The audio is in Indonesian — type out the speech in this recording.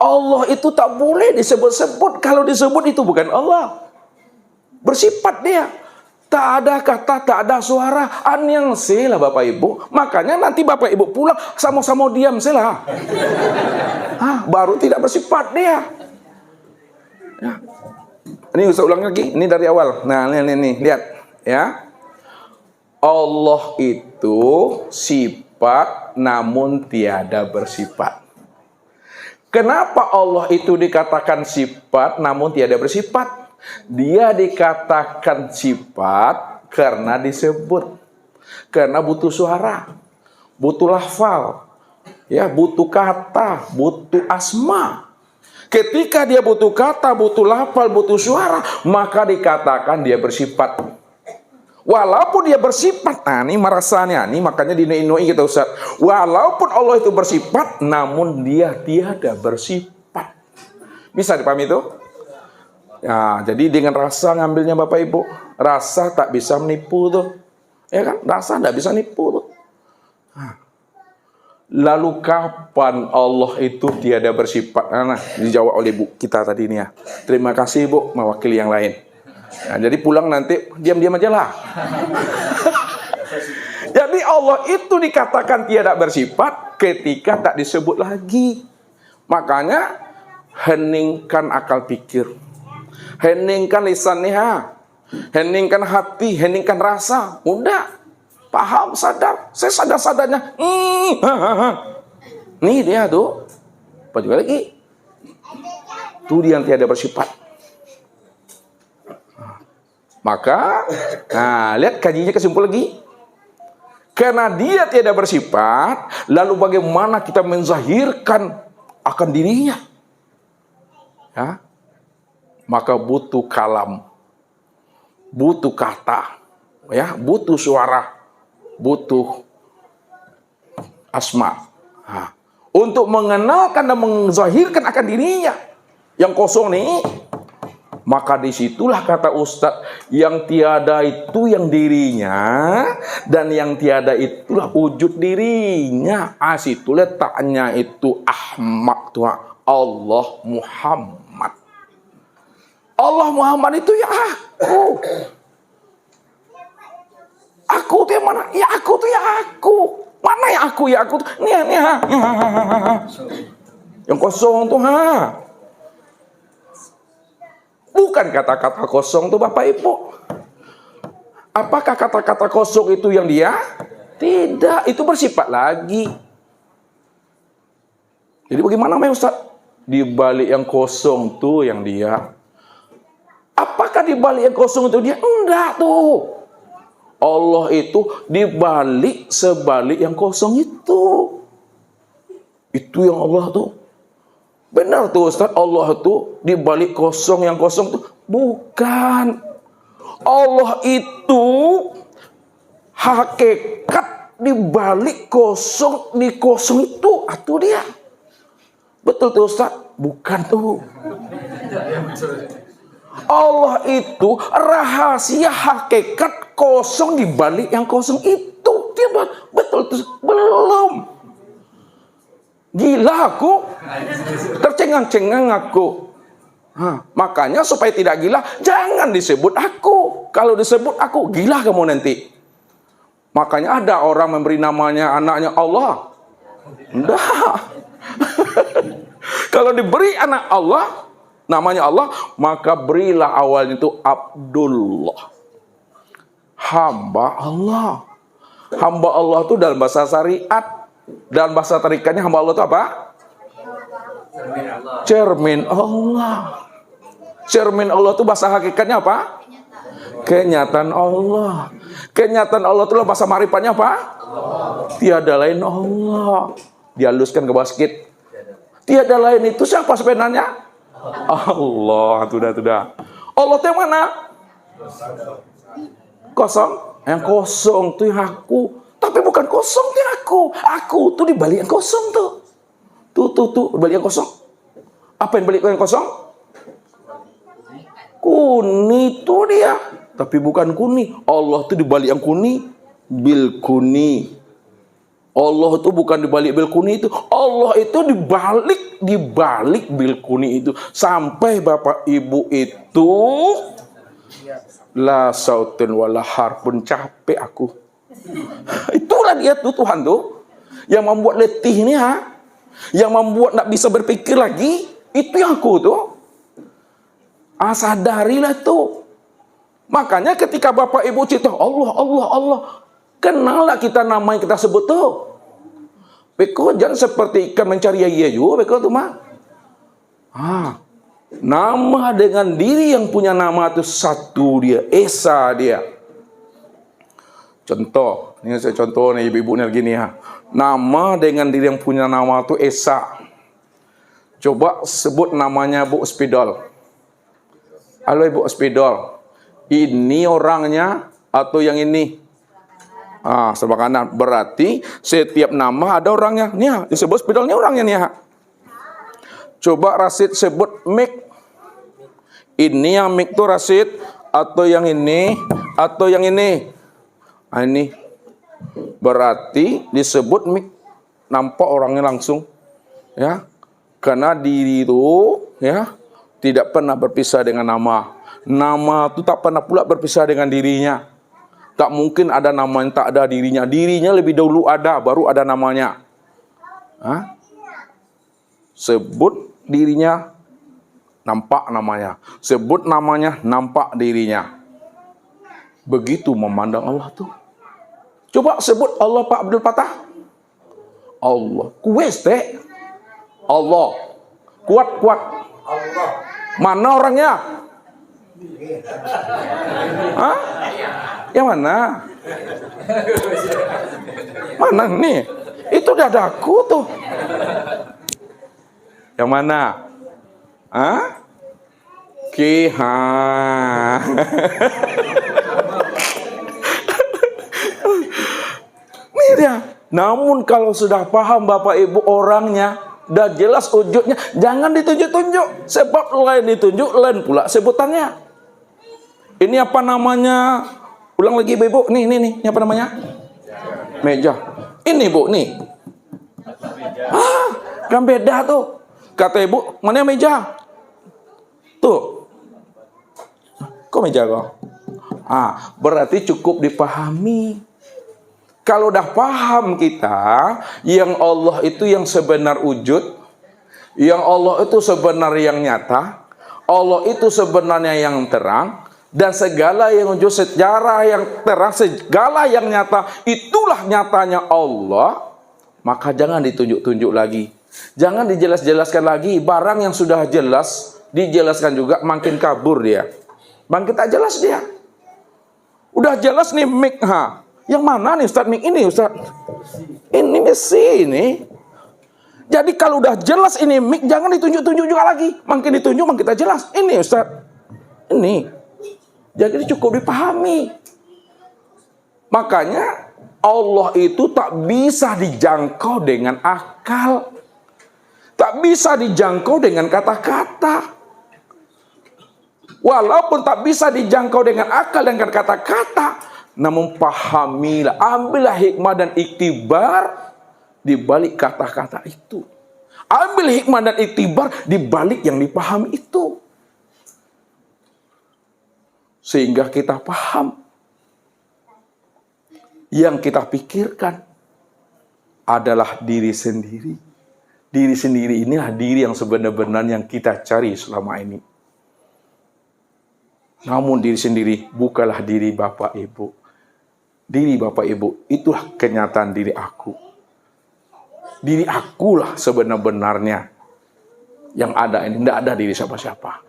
Allah itu tak boleh disebut-sebut. Kalau disebut itu bukan Allah. Bersifat dia. Tak ada kata, tak ada suara. Anyang lah Bapak Ibu. Makanya nanti Bapak Ibu pulang sama-sama diam lah. Baru tidak bersifat dia. Ya. Ini usah ulang lagi. Ini dari awal. Nah, ini lihat ya. Allah itu sifat namun tiada bersifat. Kenapa Allah itu dikatakan sifat namun tiada bersifat? Dia dikatakan sifat karena disebut. Karena butuh suara, butuh lafal, ya, butuh kata, butuh asma. Ketika dia butuh kata, butuh lafal, butuh suara, maka dikatakan dia bersifat. Walaupun dia bersifat, ini merasanya, makanya dinoi kita Ustaz. Walaupun Allah itu bersifat, namun dia tiada bersifat. Bisa dipahami itu? Ya, jadi dengan rasa ngambilnya Bapak Ibu. Rasa tak bisa menipu tuh. Ya kan? Rasa tak bisa nipu tuh. Lalu kapan Allah itu tiada bersifat? Nah, dijawab oleh Bu kita tadi ini ya. Terima kasih Bu, mewakili yang lain. Nah, jadi pulang nanti diam-diam aja lah. Jadi Allah itu dikatakan tiada bersifat ketika tak disebut lagi. Makanya heningkan akal pikir, heningkan lisan liha, heningkan hati, heningkan rasa. Udah paham, sadar. Saya sadar-sadarnya. Nih dia tuh. Apa juga lagi? Itu dia yang tiada bersifat. Maka, lihat kajiannya kesimpulan lagi. Karena dia tiada bersifat, lalu bagaimana kita menzahirkan akan dirinya? Ya, maka butuh kalam, butuh kata, ya, butuh suara, butuh asma. Untuk mengenalkan dan menzahirkan akan dirinya yang kosong nih. Maka disitulah kata Ustadz, yang tiada itu yang dirinya, dan yang tiada itulah wujud dirinya. Situ letaknya itu Ahmad Tuhan, Allah Muhammad. Allah Muhammad itu ya aku. Aku itu yang mana? Ya aku itu ya aku. Mana ya aku? Ya aku tuh. Nih. Yang kosong tuh bukan kata-kata kosong tuh Bapak Ibu. Apakah kata-kata kosong itu yang dia? Tidak, itu bersifat lagi. Jadi bagaimana Ustaz? Di balik yang kosong tuh yang dia. Apakah di balik yang kosong itu dia? Enggak tuh. Allah itu di balik sebalik yang kosong itu. Itu yang Allah tuh. Benar tuh Ustaz, Allah itu di balik kosong yang kosong tuh. Bukan. Allah itu hakikat di balik kosong, di kosong itu. Itu dia. Betul tuh Ustaz? Bukan tuh. Allah itu rahasia hakikat kosong di balik yang kosong itu. Dia betul tuh. Belum. Gila aku, tercengang-cengang aku. Makanya supaya tidak gila, jangan disebut aku. Kalau disebut aku, gila kamu nanti. Makanya ada orang memberi namanya anaknya Allah. Enggak. Kalau diberi anak Allah, namanya Allah, maka berilah awalnya itu Abdullah. Hamba Allah. Hamba Allah itu dalam bahasa syariat. Dan bahasa tarikatnya hamba Allah itu apa? Cermin Allah. Cermin Allah itu bahasa hakikatnya apa? Kenyataan Allah. Kenyataan Allah itu bahasa marifatnya apa? Tiada lain Allah. Dihaluskan ke basket. Tiada lain itu siapa sebenarnya? Allah. Sudah. Allah itu yang mana? Kosong. Yang kosong itu yang aku. Tapi bukan kosong dia aku. Aku tuh di balik yang kosong tuh. Tuh balik yang kosong. Apa yang balik yang kosong? Kuni tuh dia. Tapi bukan kuni. Allah tuh di balik yang kuni. Bil kuni. Allah itu bukan di balik bil kuni itu. Allah itu di balik di balik bilkuni itu sampai Bapak Ibu itu la sautun wala harpun, capek aku. Itulah dia tuh Tuhan tuh yang membuat letih nih, yang membuat tak bisa berpikir lagi. Itu yang aku tuh. Sadarilah tuh. Makanya ketika Bapak Ibu cerita Allah, Allah, Allah, kenallah kita nama yang kita sebut tuh. Beko jangan seperti ikan mencari iya juga beko tuh mah. Nama dengan diri yang punya nama itu satu dia, Esa dia. Contoh, ini saya contoh nih ibu-ibu nih gini ya. Nama dengan diri yang punya nama itu Esa. Coba sebut namanya Bu Spidol. Halo Ibu Spidol. Ini orangnya atau yang ini? Sebelah kanan. Berarti setiap nama ada orangnya. Nih, disebut Spidol ini orangnya nih. Coba Rasid sebut Mik. Ini yang Mik tuh Rasid atau yang ini atau yang ini? Ini berarti disebut Mik, nampak orangnya langsung, ya, karena diri itu ya tidak pernah berpisah dengan nama. Nama itu tak pernah pula berpisah dengan dirinya. Tak mungkin ada nama yang tak ada dirinya. Dirinya lebih dahulu ada, baru ada namanya. Sebut dirinya, nampak namanya. Sebut namanya, nampak dirinya. Begitu memandang Allah tuh. Coba sebut Allah Pak Abdul Fatah. Allah. Kuwes teh. Allah. Kuat-kuat. Allah. Mana orangnya? Yang mana? Mana nih? Itu dadaku tuh. Yang mana? Kiha. Nih dia. Namun kalau sudah paham Bapak Ibu orangnya, udah jelas wujudnya, jangan ditunjuk-tunjuk. Sebab lain ditunjuk, lain pula sebutannya. Ini apa namanya? Ulang lagi Ibu. Nih. Ini apa namanya? Meja. Ini Bu, nih. Kan beda tuh. Kata Ibu, mana meja? Tuh. Kok meja kok? Berarti cukup dipahami. Kalau udah paham kita, yang Allah itu yang sebenar wujud, yang Allah itu sebenarnya yang nyata, Allah itu sebenarnya yang terang, dan segala yang wujud sejarah yang terang, segala yang nyata, itulah nyatanya Allah, maka jangan ditunjuk-tunjuk lagi. Jangan dijelas-jelaskan lagi. Barang yang sudah jelas, dijelaskan juga makin kabur dia. Makin tak jelas dia. Udah jelas nih Mik, Yang mana nih Ustaz Mik ini Ustaz? Ini besi ini. Jadi kalau udah jelas ini Mik, jangan ditunjuk-tunjuk juga lagi. Makin ditunjuk makin kita jelas. Ini Ustaz. Ini. Jadi cukup dipahami. Makanya Allah itu tak bisa dijangkau dengan akal. Tak bisa dijangkau dengan kata-kata. Walaupun tak bisa dijangkau dengan akal dan kata-kata, namun pahamilah, ambillah hikmah dan iktibar di balik kata-kata itu. Ambil hikmah dan iktibar di balik yang dipahami itu. Sehingga kita paham. Yang kita pikirkan adalah diri sendiri. Diri sendiri inilah diri yang sebenar-benarnya yang kita cari selama ini. Namun diri sendiri bukanlah diri Bapak Ibu. Diri Bapak Ibu itulah kenyataan diri aku. Diri akulah sebenar-benarnya yang ada ini. Tidak ada diri siapa-siapa.